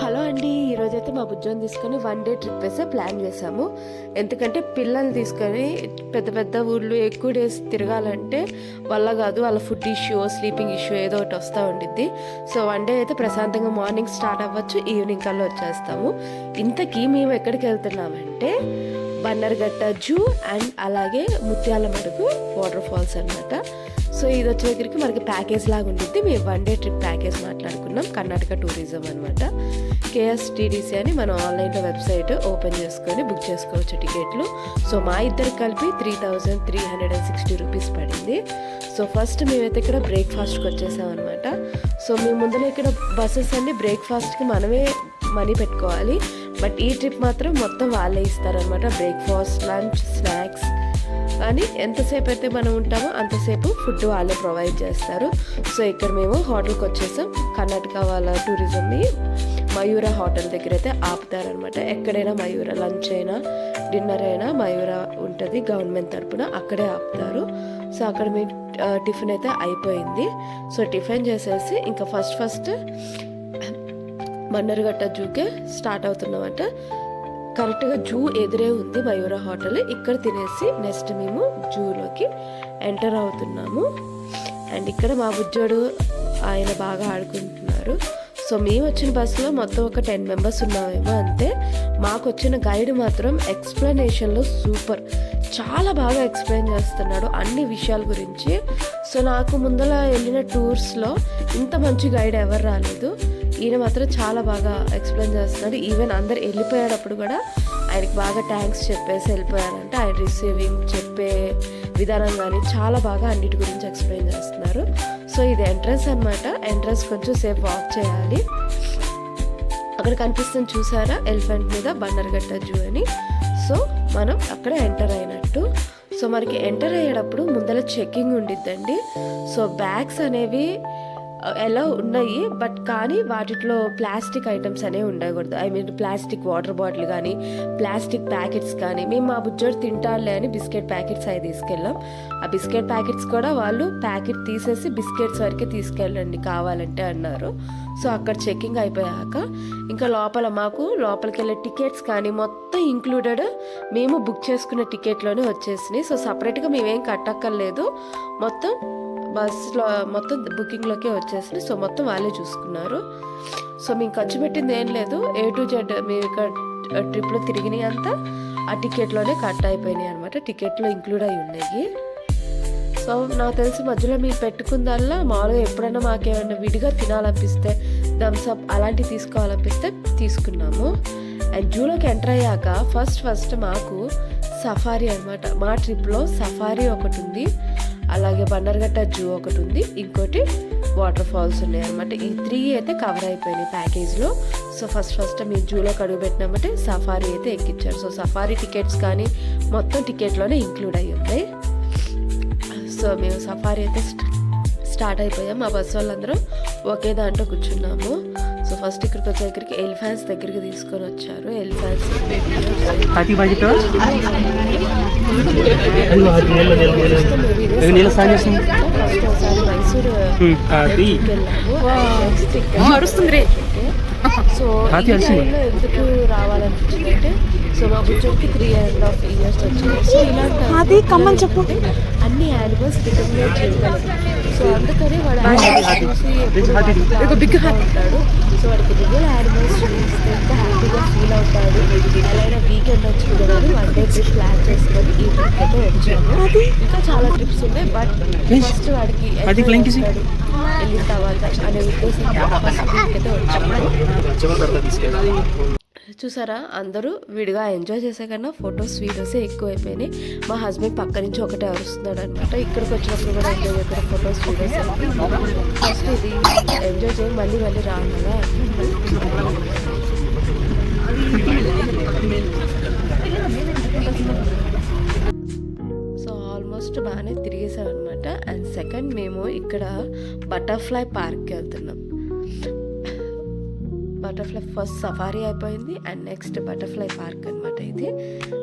Hello అండి, ఈరోజైతే మా బుజ్జోని తీసుకొని 1 డే ట్రిప్ వేసే ప్లాన్ చేసాము. ఎందుకంటే పిల్లల్ని తీసుకొని పెద్ద పెద్ద ఊళ్ళు ఎక్కువ డేస్ తిరగాలంటే వల్ల కాదు. వాళ్ళ ఫుడ్ ఇష్యూ, స్లీపింగ్ ఇష్యూ ఏదో ఒకటి వస్తూ ఉండిద్ది. సో 1 డే అయితే ప్రశాంతంగా మార్నింగ్ స్టార్ట్ అవ్వచ్చు, ఈవినింగ్ కల్లా వచ్చేస్తాము. ఇంతకీ మేము ఎక్కడికి వెళ్తున్నామంటే బన్నర్ఘట్ట జూ అండ్ అలాగే ముత్యాల మడుగు వాటర్ ఫాల్స్ అనమాట. సో ఇది వచ్చే దగ్గరికి మనకి ప్యాకేజ్ లాగా ఉండిద్ది. మేము 1 డే ట్రిప్ ప్యాకేజ్ మాట్లాడుకున్నాం. కర్ణాటక టూరిజం అనమాట. KSTDC అని మనం ఆన్లైన్లో వెబ్సైట్ ఓపెన్ చేసుకొని బుక్ చేసుకోవచ్చు టికెట్లు. సో మా ఇద్దరికి కలిపి 3,360 రూపీస్ పడింది. సో ఫస్ట్ మేమైతే ఇక్కడ బ్రేక్ఫాస్ట్కి వచ్చేసాం అనమాట. సో మేము ముందర ఇక్కడ బస్సెస్ అన్ని బ్రేక్ఫాస్ట్కి మనమే మనీ పెట్టుకోవాలి. బట్ ఈ ట్రిప్ మాత్రం మొత్తం వాళ్ళే ఇస్తారనమాట. బ్రేక్ఫాస్ట్, లంచ్, స్నాక్స్ కానీ ఎంతసేపు అయితే మనం ఉంటామో అంతసేపు ఫుడ్ వాళ్ళే ప్రొవైడ్ చేస్తారు. సో ఇక్కడ మేము హోటల్కి వచ్చేసాం. కర్ణాటక వాళ్ళ టూరిజంని మయూర హోటల్ దగ్గర అయితే ఆపుతారనమాట. ఎక్కడైనా మయూర లంచ్ అయినా డిన్నర్ అయినా మయూర ఉంటుంది గవర్నమెంట్ తరపున, అక్కడే ఆపుతారు. సో అక్కడ మేము టిఫిన్ అయితే అయిపోయింది. సో టిఫిన్ చేసేసి ఇంకా ఫస్ట్ బన్నర్ఘట్ట జూకే స్టార్ట్ అవుతున్నామంట. కరెక్ట్గా జూ ఎదురే ఉంది మయూర హోటల్. ఇక్కడ తినేసి నెక్స్ట్ మేము జూలోకి ఎంటర్ అవుతున్నాము. అండ్ ఇక్కడ మా బుజ్జోడు ఆయన బాగా ఆడుకుంటున్నారు. సో మేము వచ్చిన బస్సులో మొత్తం ఒక 10 మెంబర్స్ ఉన్నామేమో అంతే. మాకు వచ్చిన గైడ్ మాత్రం ఎక్స్ప్లెనేషన్లో సూపర్, చాలా బాగా ఎక్స్ప్లెయిన్ చేస్తున్నాడు అన్ని విషయాల గురించి. సో నాకు ముందర వెళ్ళిన టూర్స్లో ఇంత మంచి గైడ్ ఎవరు రాలేదు. ఈయన మాత్రం చాలా బాగా ఎక్స్ప్లెయిన్ చేస్తున్నాడు. ఈవెన్ అందరు వెళ్ళిపోయేటప్పుడు కూడా ఆయనకి బాగా థ్యాంక్స్ చెప్పేసి వెళ్ళిపోయారంటే. ఆయన రిసీవింగ్ చెప్పే విధానం కానీ చాలా బాగా అన్నిటి గురించి ఎక్స్ప్లెయిన్ చేస్తున్నారు. సో ఇది ఎంట్రన్స్ అనమాట. ఎంట్రన్స్ కొంచెం సేపు వాక్ చేయాలి. అక్కడ కనిపిస్తుంది చూసారా ఎలిఫెంట్ మీద బన్నర్ఘట్ట జూ అని. సో మనం అక్కడ ఎంటర్ అయినట్టు. సో మనకి ఎంటర్ అయ్యేటప్పుడు ముందర చెకింగ్ ఉండిద్దండి. సో బ్యాగ్స్ అనేవి ఎలా ఉన్నాయి, బట్ కానీ వాటిలో ప్లాస్టిక్ ఐటమ్స్ అనేవి ఉండకూడదు. I mean plastic water bottle కానీ ప్లాస్టిక్ ప్యాకెట్స్ కానీ. మేము మా బుజ్జోడు తింటారులే అని బిస్కెట్ ప్యాకెట్స్ అవి తీసుకెళ్ళాం. ఆ బిస్కెట్ ప్యాకెట్స్ కూడా వాళ్ళు ప్యాకెట్ తీసేసి బిస్కెట్స్ వరకే తీసుకెళ్ళండి కావాలంటే అన్నారు. సో అక్కడ చెకింగ్ అయిపోయాక ఇంకా లోపలికి వెళ్ళే టికెట్స్ కానీ మొత్తం ఇంక్లూడెడ్ మేము బుక్ చేసుకున్న టికెట్లోనే వచ్చేసినాయి. సో సపరేట్గా మేమేం కట్టక్కర్లేదు, మొత్తం బస్సులో మొత్తం బుకింగ్లోకే వచ్చేసి. సో మొత్తం వాళ్ళే చూసుకున్నారు. సో మేము ఖర్చు పెట్టింది ఏం లేదు. A to Z మేము ఇక్కడ ట్రిప్లో తిరిగినాయి అంతా ఆ టికెట్లోనే కట్ అయిపోయినాయి అనమాట. టికెట్లో ఇంక్లూడ్ అయి ఉన్నాయి. సో నాకు తెలిసి మధ్యలో మీరు పెట్టుకుందల్లా మామూలుగా ఎప్పుడైనా మాకేమైనా విడిగా తినాలనిపిస్తే థమ్స్అప్ అలాంటివి తీసుకోవాలనిపిస్తే తీసుకున్నాము. అండ్ జూలోకి ఎంటర్ అయ్యాక ఫస్ట్ మాకు సఫారీ అనమాట. మా ట్రిప్లో సఫారీ ఒకటి ఉంది, అలాగే బన్నర్ఘట్ట జూ ఒకటి ఉంది, ఇంకోటి వాటర్ ఫాల్స్ ఉన్నాయి అనమాట. ఈ 3 అయితే కవర్ అయిపోయినాయి ప్యాకేజ్లో. సో ఫస్ట్ మేము జూలోకి అడుగు పెట్టినామంటే సఫారీ అయితే ఎక్కించారు. సో సఫారీ టికెట్స్ కానీ మొత్తం టికెట్లోనే ఇంక్లూడ్ అయ్యి ఉన్నాయి. సో మేము సఫారీ అయితే స్టార్ట్ అయిపోయాం. మా బస్సు వాళ్ళందరం ఒకే దాంట్లో కూర్చున్నాము. సో ఫస్ట్ ఇక్కడికి వచ్చే దగ్గరికి ఎలిఫెంట్స్ దగ్గరికి తీసుకొని వచ్చారు. ఎలిఫెంట్స్ సో ఎందుకు రావాలనిపించిందంటే, సో మా బుజ్జోడికి 3.5 years వచ్చింది. సో ఇలాంటి కమ్మని చెప్పు అన్ని యానిమల్స్ రికగ్నైజ్ చేయగలరు. సో అందుకని వాడు ఉంటాడు. సో వాడికి రియల్ యానిమల్స్ చూపిస్తే ఇంకా హ్యాపీగా ఫీల్ అవుతాడు. ఎలా వీకెండ్ వచ్చి కూడా 1 డే ట్రిప్ ప్లాన్ చేసుకొని ఈ ట్రిప్ అయితే వచ్చాము. ఇంకా చాలా ట్రిప్స్ ఉన్నాయి, బట్ ఫస్ట్ వాడికి వెళ్ళి కావాలి అనే ఉద్దేశంతో ఫస్ట్ ట్రిప్ అయితే వచ్చాము. చూసారా, అందరూ విడిగా ఎంజాయ్ చేసే కన్నా ఫొటోస్ వీడియోసే ఎక్కువైపోయినాయి. మా హస్బెండ్ పక్క నుంచి ఒకటే అరుస్తున్నాడు అనమాట. ఇక్కడికి వచ్చినప్పుడు కూడా ఎంజాయ్ చేసిన ఫొటోస్ వీడియోస్ ఫస్ట్ ఇది ఎంజాయ్ చేయి మళ్ళీ రాను కదా. సో ఆల్మోస్ట్ బాగానే తిరిగేసాం అనమాట. అండ్ సెకండ్ మేము ఇక్కడ బటర్ఫ్లై పార్క్కి వెళ్తున్నాం. బటర్ఫ్లై ఫస్ట్ సఫారీ అయిపోయింది అండ్ నెక్స్ట్ బటర్ఫ్లై పార్క్ అనమాట. ఇది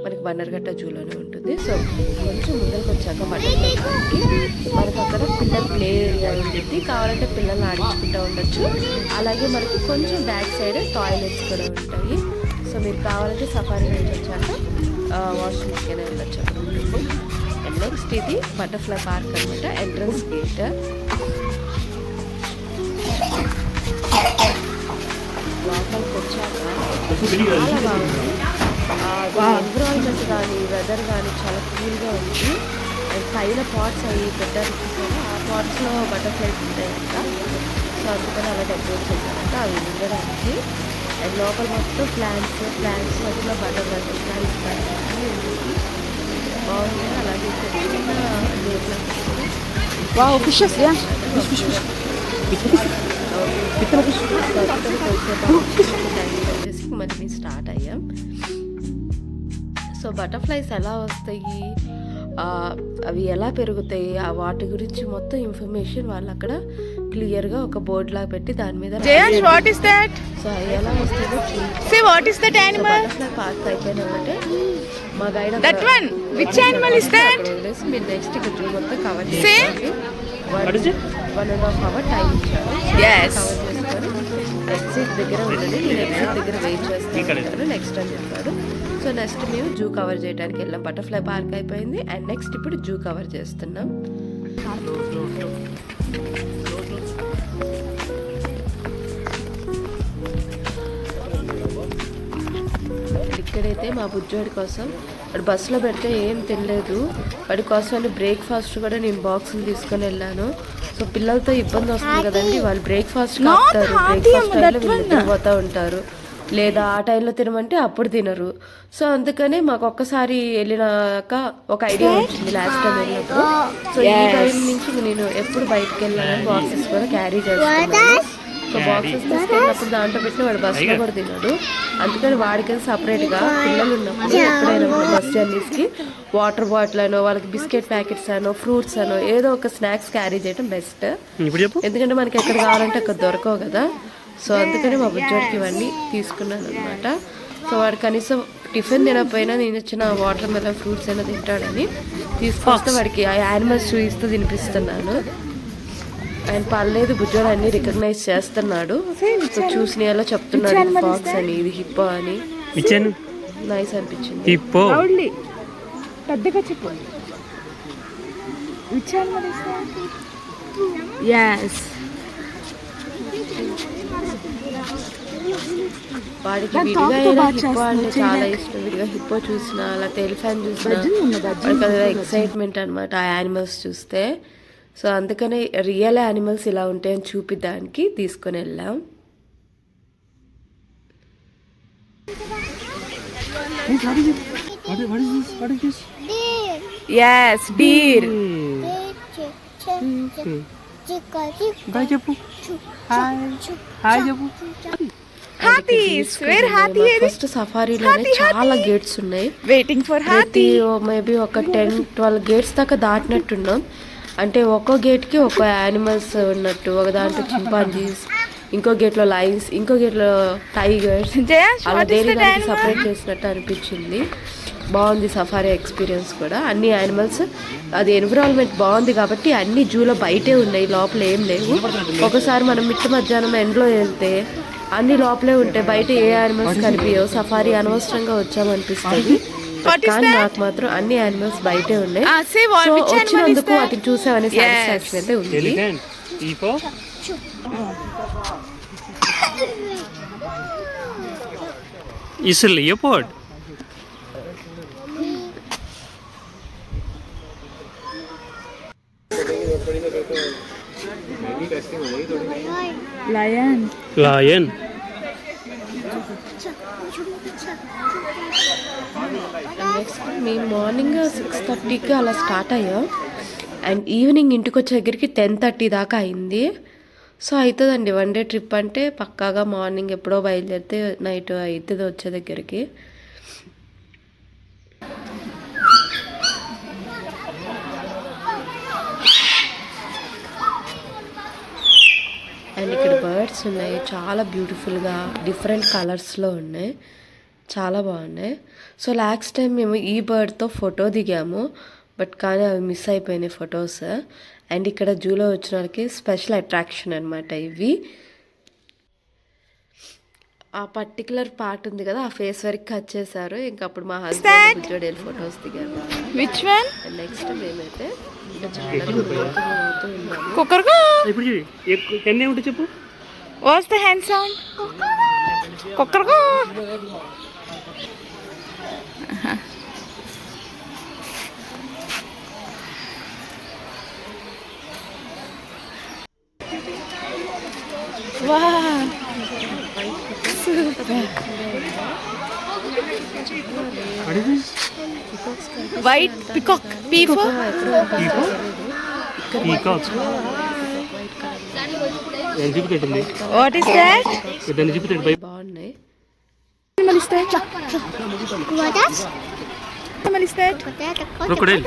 మనకి బన్నర్ఘట్ట జూలోనే ఉంటుంది. సో కొంచెం ముందరికి వచ్చాక బటర్ఫ్లై పార్క్కి మనకు అక్కడ పిల్లల ప్లే ఏరియా ఉంటుంది, కావాలంటే పిల్లల్ని ఆడించుకుంటూ ఉండొచ్చు. అలాగే మనకి కొంచెం బ్యాక్ సైడ్ టాయిలెట్స్ కూడా ఉంటాయి. సో మీరు కావాలంటే సఫారీ నుంచి వచ్చాక వాష్రూమ్స్కి వెళ్ళొచ్చు అక్కడ ఉంటుంది. అండ్ నెక్స్ట్ ఇది బటర్ఫ్లై పార్క్ అనమాట, ఎంట్రన్స్ గేట్. లోపలికి వచ్చాక చాలా బాగుంది. ఎన్విరాన్మెంట్ కానీ వెదర్ కానీ చాలా కూల్గా ఉంది. అండ్ పైన పాట్స్ అవి పెట్టడానికి చూసారా, ఆ పాట్స్లో బటర్ఫ్లైస్ ఉంటాయంట. సో అందుకని అలా డెకరేట్ చేశారంట అవి ఉండడానికి. అండ్ లోపల మొత్తం ప్లాంట్స్ మధ్యలో బటర్ఫ్లైస్ బాగుంది. అలాగే వచ్చేసి మరి స్టార్ట్ అయ్యాం. సో బటర్ఫ్లైస్ ఎలా వస్తాయి, అవి ఎలా పెరుగుతాయి, ఆ వాటి గురించి మొత్తం ఇన్ఫర్మేషన్ వాళ్ళు అక్కడ క్లియర్గా ఒక బోర్డ్ లాగా పెట్టి దాని మీద సో అవి ఎలా వస్తాయో బటర్ఫ్లై పార్క్ అయిపోయినామంటే మా గైడ్ మీరు నెక్స్ట్ ఇక్కడ జూ మొత్తం కవర్ చేయండి. 1.5 hour టైం ఇచ్చారు. కవర్ చేసుకొని ఎగ్జిట్ దగ్గర ఉన్నది, నేను ఎగ్జిట్ దగ్గర వెయిట్ చేస్తాను నెక్స్ట్ అని చెప్పాడు. సో నెక్స్ట్ మేము జూ కవర్ చేయడానికి వెళ్ళాం. బటర్ఫ్లై పార్క్ అయిపోయింది అండ్ నెక్స్ట్ ఇప్పుడు జూ కవర్ చేస్తున్నాం. ఇక్కడైతే మా బుజ్జోడి కోసం వాడు బస్సులో పెడితే ఏం తినలేదు, వాడి కోసం బ్రేక్ఫాస్ట్ కూడా నేను బాక్సులు తీసుకొని వెళ్ళాను. సో పిల్లలతో ఇబ్బంది వస్తుంది కదండి, వాళ్ళు బ్రేక్ఫాస్ట్ కాపుతారు, బ్రేక్ఫాస్ట్ టైంలో వీళ్ళు తినిపోతూ ఉంటారు, లేదా ఆ టైంలో తినమంటే అప్పుడు తినరు. సో అందుకనే మాకు ఒక్కసారి వెళ్ళినాక ఒక ఐడియా వచ్చింది లాస్ట్ టైం వెళ్ళినప్పుడు. సో ఈ టైం నుంచి నేను ఎప్పుడు బయటకు వెళ్ళాలని బాక్సెస్ కూడా క్యారీ చేస్తున్నాను. సో బాక్సెస్ తీసుకెళ్ళినప్పుడు దాంట్లో పెట్టిన వాడు బస్సులో కూడా తిన్నాడు. అందుకని వాడికి సపరేట్గా పిల్లలు ఉన్నప్పుడు ఎప్పుడైనా బస్ జర్నీస్కి వాటర్ బాటిల్ అనో వాళ్ళకి బిస్కెట్ ప్యాకెట్స్ అనో ఫ్రూట్స్ అనో ఏదో ఒక స్నాక్స్ క్యారీ చేయడం బెస్ట్. ఎందుకంటే మనకి ఎక్కడ కావాలంటే అక్కడ దొరకవు కదా. సో అందుకని మా బుజ్జోడికి ఇవన్నీ తీసుకున్నాను అనమాట. సో వాడు కనీసం టిఫిన్ తినకపోయినా నేను ఇచ్చిన వాటర్ మెలన్ ఫ్రూట్స్ అయినా తింటాడని తీసుకొస్తే వాడికి ఆ యానిమల్స్ చూపిస్తూ తినిపిస్తున్నాను. ఆయన పర్లేదు బుజ్జోడు అన్ని రికగ్నైజ్ చేస్తున్నాడు. సో చూసిన ఎలా చెప్తున్నాడు ఫాక్స్ అని, ఇది హిప్పో అని. నైస్ అనిపించింది. వాడికి విడిగా హిప్పో అంటే చాలా ఇష్టం. విడిగా హిప్పో చూసినా లేకపోతే ఎలిఫెంట్ చూసినా వాడికి అదే ఎక్సైట్మెంట్ అనమాట ఆ యానిమల్స్ చూస్తే. సో అందుకనే రియల్ యానిమల్స్ ఇలా ఉంటాయని చూపిద్దానికి తీసుకొని వెళ్ళాం. Yes, deer. ఫస్ట్ సఫారీలోనే చాలా గేట్స్ ఉన్నాయి. Waiting for హాతీ. మేబీ ఒక 10-12 గేట్స్ దాకా దాటినట్టున్నాం. అంటే ఒక్కో గేట్కి ఒక్కో యానిమల్స్ ఉన్నట్టు. ఒక దాంట్లో చింపాంజీస్, ఇంకో గేట్లో లైన్స్, ఇంకో గేట్లో టైగర్స్, అలా దేని దానికి సపరేట్ చేసినట్టు అనిపించింది. బాగుంది సఫారీ ఎక్స్పీరియన్స్ కూడా. అన్ని యానిమల్స్, అది ఎన్విరాన్మెంట్ బాగుంది కాబట్టి అన్ని జూలో బయటే ఉన్నాయి, లోపల ఏం లేవు. ఒకసారి మనం మిట్ట మధ్యాహ్నం ఎండ్లో వెళ్తే అన్ని లోపలే ఉంటాయి, బయట ఏ యానిమల్స్ కనిపించవు. సఫారీ అనవసరంగా వచ్చామనిపిస్తుంది. కానీ నాకు మాత్రం అన్ని యానిమల్స్ బయటే ఉన్నాయి. సో వచ్చినందుకు వాటిని చూసామనే సాటిస్ఫాక్షన్ అయితే ఉంది. Is a leopard? Lion. Next మేము మార్నింగ్ 6:30కి అలా స్టార్ట్ అయ్యాం అండ్ ఈవినింగ్ ఇంటికి వచ్చే దగ్గరికి 10:30 దాకా అయింది. సో అవుతుందండి, 1 డే ట్రిప్ అంటే పక్కాగా మార్నింగ్ ఎప్పుడో బయలుదేరితే నైట్ అవుతుంది వచ్చే దగ్గరికి. అండ్ ఇక్కడ బర్డ్స్ ఉన్నాయి, చాలా బ్యూటిఫుల్గా డిఫరెంట్ కలర్స్లో ఉన్నాయి, చాలా బాగున్నాయి. సో లాస్ట్ టైం మేము ఈ బర్డ్తో ఫోటో దిగాము, బట్ కానీ అవి మిస్ అయిపోయినాయి ఫొటోస్. అండ్ ఇక్కడ జూలో వచ్చిన వాళ్ళకి స్పెషల్ అట్రాక్షన్ అనమాట ఇవి. ఆ పర్టికులర్ పార్ట్ ఉంది కదా, ఆ ఫేస్ వరకు కట్ చేశారు. ఇంకా అప్పుడు మా హస్బెండ్ బుజ్జోడు వెళ్ళి ఫొటోస్ దిగారు. Which one? అండ్ నెక్స్ట్ మేమైతే అవుతూ ఉన్నాము. కుక్కర్గా ఇప్పుడు చూడు ఎన్ని ఉంటుంది చెప్పు. What's the hand sound? కుక్కర్గా. Wow. Super. What is this? White peacock. Peacock. Peacock. ఎంత చూపుతుంది? What is that? దాన్ని చూపుతాడు బై. బాగున్నాయి. Animal is that? Animal is that? Crocodile.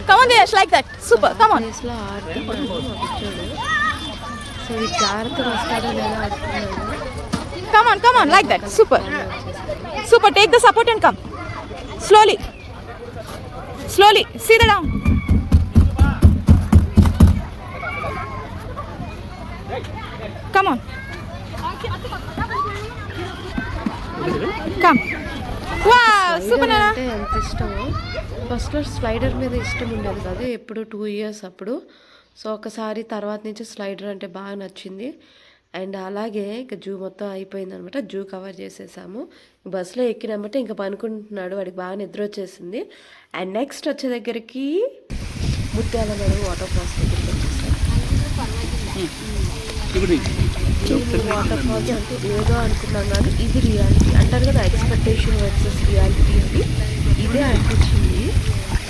Come on, Dinesh, like that. Super. Come on. ప్లేస్లో ఆడుతున్నాడు మా బుజ్జోడు. So ఈ జాగ్రత్తగా వస్తాడో లేదో ఆడుతున్నాడు. Come on, like that. Super. Super. Take the support and come. Slowly. See the down. Come on. Come. Wow, super Nana. అంటే ఎంత ఇష్టమో. ఫస్ట్లో స్లైడర్ మీద ఇష్టం ఉండేది కాదు, ఎప్పుడు 2 years అప్పుడు. సో ఒకసారి తర్వాత నుంచి స్లైడర్ అంటే బాగా నచ్చింది. అండ్ అలాగే ఇక జూ మొత్తం అయిపోయింది అనమాట. జూ కవర్ చేసేసాము. బస్సులో ఎక్కినామంటే ఇంకా పనుకుంటున్నాడు, వాడికి బాగా నిద్ర వచ్చేసింది. అండ్ నెక్స్ట్ వచ్చే దగ్గరికి ముత్యాల నడుము వాటర్ ఫాల్స్ దగ్గరికి వచ్చేసాం. వాటర్ ఫాల్స్ అంటే ఏదో అనుకున్నాం కానీ ఇది రియాలిటీ అంటారు కదా, ఎక్స్పెక్టేషన్ వర్సెస్ రియాలిటీ అని ఇదే అనిపించింది.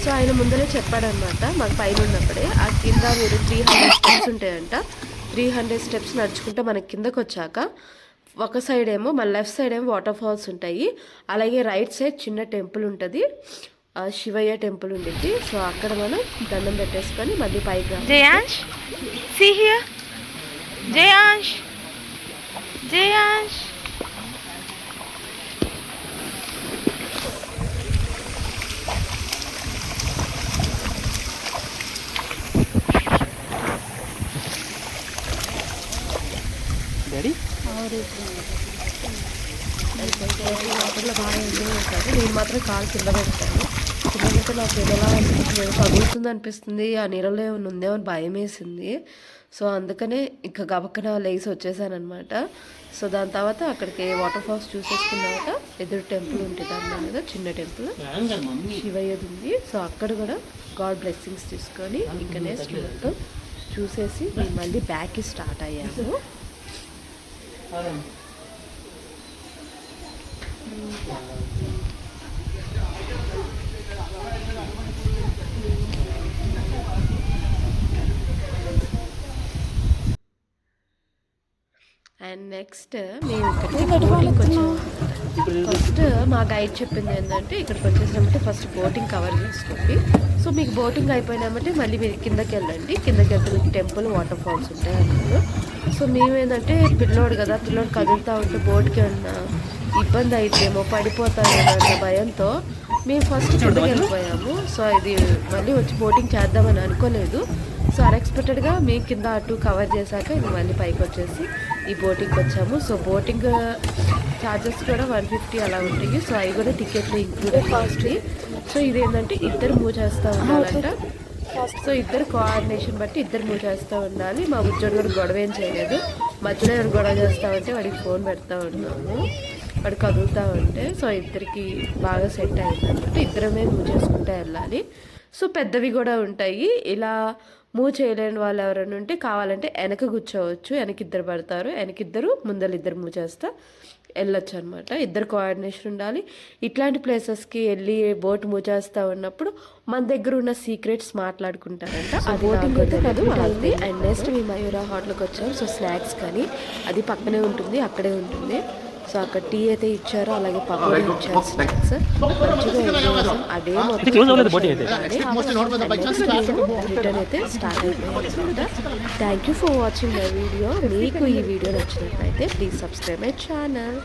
సో ఆయన ముందరే చెప్పాడనమాట మాకు పైన ఉన్నప్పుడే, ఆ కింద మీరు 300 స్టెప్స్ ఉంటాయంట. 300 స్టెప్స్ నడుచుకుంటే మనకి కిందకు వచ్చాక ఒక సైడ్ ఏమో మన లెఫ్ట్ సైడ్ ఏమో వాటర్ ఫాల్స్ ఉంటాయి, అలాగే రైట్ సైడ్ చిన్న టెంపుల్ ఉంటుంది, శివయ్య టెంపుల్ ఉంటుంది. సో అక్కడ మనం దండం పెట్టేసుకొని మళ్ళీ పైకి Jayansh, see here. Jayansh. Daddy వాటర్లో బాగా ఎంజాయ్ చేశారు. నేను మాత్రం కాలు కింద పెట్టాను. కింద పెడితే నాకు ఏదోలా అనిపిస్తుంది, పగులుతుంది అనిపిస్తుంది, ఆ నీళ్ళలో ఏమైనా ఉందేమో అని భయం వేసింది. సో అందుకనే ఇంకా గబక్కన లేసి వచ్చేసాను అనమాట. సో దాని తర్వాత అక్కడికి వాటర్ ఫాల్స్ చూసేసుకున్న తర్వాత ఎదురు టెంపుల్ ఉంటుంది అన్నమాట, చిన్న టెంపుల్ శివయ్యది ఉంది. సో అక్కడ కూడా గాడ్ బ్లెస్సింగ్స్ తీసుకొని ఇంకా నెక్స్ట్ మొత్తం చూసేసి మేము మళ్ళీ బ్యాక్కి స్టార్ట్ అయ్యాము. అండ్ నెక్స్ట్ మేము ఇక్కడికి బోటింగ్కి వచ్చాము. ఫస్ట్ మా గైడ్ చెప్పింది ఏంటంటే ఇక్కడికి వచ్చేసినామంటే ఫస్ట్ బోటింగ్ కవర్ చేసుకోండి. సో మీకు బోటింగ్ అయిపోయినామంటే మళ్ళీ మీరు కిందకి వెళ్ళండి, కిందకి వెళ్తే మీకు టెంపుల్ వాటర్ ఫాల్స్ ఉంటాయి అన్నారు. సో మేము ఏంటంటే పిల్లోడు కదా, పిల్లోడు కదులుతూ ఉంటే బోట్కి ఏమన్నా ఇబ్బంది అయితేమో పడిపోతామేమో అన్న భయంతో మేము ఫస్ట్ కిందకి వెళ్ళిపోయాము. సో ఇది మళ్ళీ వచ్చి బోటింగ్ చేద్దామని అనుకోలేదు. సో అన్ఎక్స్పెక్టెడ్గా మేము కింద అటు కవర్ చేశాక ఇది మళ్ళీ పైకి వచ్చేసి ఈ బోటింగ్కి వచ్చాము. సో బోటింగ్ ఛార్జెస్ కూడా 150 అలా ఉంటాయి. సో అవి కూడా టికెట్లు ఇంక్లూడెడ్ కాస్ట్లీ. సో ఇదేంటంటే ఇద్దరు మూవ్ చేస్తూ ఉండాలంట. సో ఇద్దరు కోఆర్డినేషన్ బట్టి ఇద్దరు మూవ్ చేస్తూ ఉండాలి. మా ఉద్యోగం కూడా గొడవ ఏం చేయలేదు, మధ్యలో ఎవరు గొడవ చేస్తామంటే వాడికి ఫోన్ పెడతా ఉన్నాము, వాడు కదులుతూ ఉంటే. సో ఇద్దరికి బాగా సెట్ అయింది అనమాట. ఇద్దరమే మూవ్ చేసుకుంటూ వెళ్ళాలి. సో పెద్దవి కూడా ఉంటాయి, ఇలా మూవ్ చేయలేని వాళ్ళు ఎవరైనా ఉంటే కావాలంటే వెనక కూర్చోవచ్చు, వెనకిద్దరు పడతారు, వెనకిద్దరు ముందరిద్దరు మూవ్ చేస్తా వెళ్ళొచ్చు అనమాట. ఇద్దరు కోఆర్డినేషన్ ఉండాలి. ఇట్లాంటి ప్లేసెస్కి వెళ్ళి బోట్ మూవ్ చేస్తూ ఉన్నప్పుడు మన దగ్గర ఉన్న సీక్రెట్స్ మాట్లాడుకుంటారంట. ఆ బోటింగ్ అయితే కాదు వాళ్ళది. అండ్ నెక్స్ట్ మేము మయూరా హోటల్కి వచ్చాము. సో స్నాక్స్ కానీ అది పక్కనే ఉంటుంది, అక్కడే ఉంటుంది. సో అక్కడ టీ అయితే ఇచ్చారు, అలాగే పకోడీ ఇచ్చారు స్నాక్స్. మంచిగా ఎంజాయ్ చేసాం. ఆ డే క్లోజ్ అవ్వలేదు బోట్ అయితే. రిటర్న్ అయితే స్టార్ట్ అయిపోయింది అనమాట. Thank you for watching my video. మీకు ఈ వీడియో నచ్చినట్లయితే ప్లీజ్ సబ్స్క్రైబ్ మై ఛానల్.